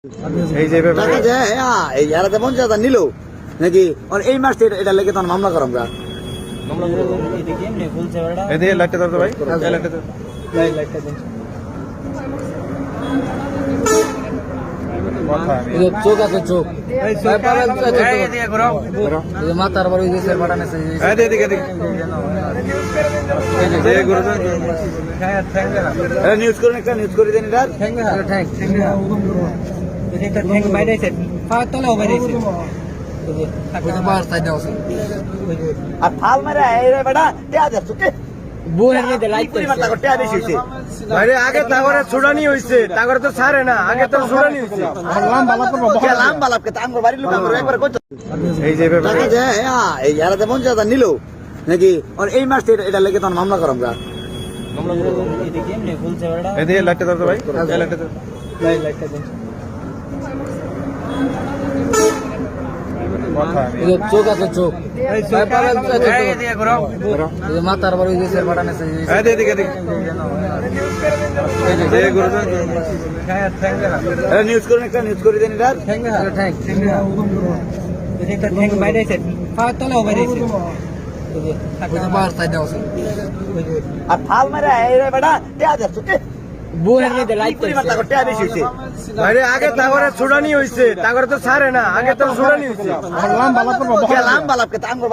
এই যে টাকা দেয় এই এরাতে 50,000 নিল নাকি আর এই মাসে এটা লেগে তখন মামলা করাম গা এদিকে লাইটটা দাও তো ভাই এই লাইটটা দাও চোখ আছে চোখ মাথার পর ওই যে স্যার পাঠান আছে এদিকে এদিকে এই গুরু নিউজ করুন একটা নিউজ করে দেন এটা ঠ্যাং বাইরে আছে পাঁচ তলাও বাইরে আছে পাঁচ সাইডে আছে আর ফাল মারা এই রে বেটা টিয়া দে সুকে বুয়ের মধ্যে লাইট পরিমাণ টাকা টিয়া বেশি হইছে আরে আগে তাগরে ছুড়ানি হইছে তাগরে তো ছাড়ে না আগে তো ছুড়ানি হইছে লাম বালাপকে তাঙ্গর বাড়ির লোক আমরা একবার কইতো এই যে টাকা দেয় এই এরাতে 50,000 নিল নাকি আর এই মাসে এটা লেগে তখন মামলা করাম গা এদিকে লাইটটা দাও তো ভাই এই লাইটটা দাও চোখ আছে চোখ মাথার পর ওই যে স্যার পাঠান আছে এদিকে এদিকে এই গুরু নিউজ করুন একটা নিউজ করে দেন এটা ঠ্যাং বাইরে আছে পাঁচ তলাও বাইরে আছে পাঁচ সাইডে আছে আর ফাল মারা এই রে বেটা টিয়া দে সুকে বুয়ের মধ্যে লাইট পরিমাণ টাকা টিয়া বেশি হইছে আরে আগে তাগরে ছুড়ানি হইছে তাগরে তো ছাড়ে না আগে তো ছুড়ানি হইছে লাম বালাপকে তাঙ্গর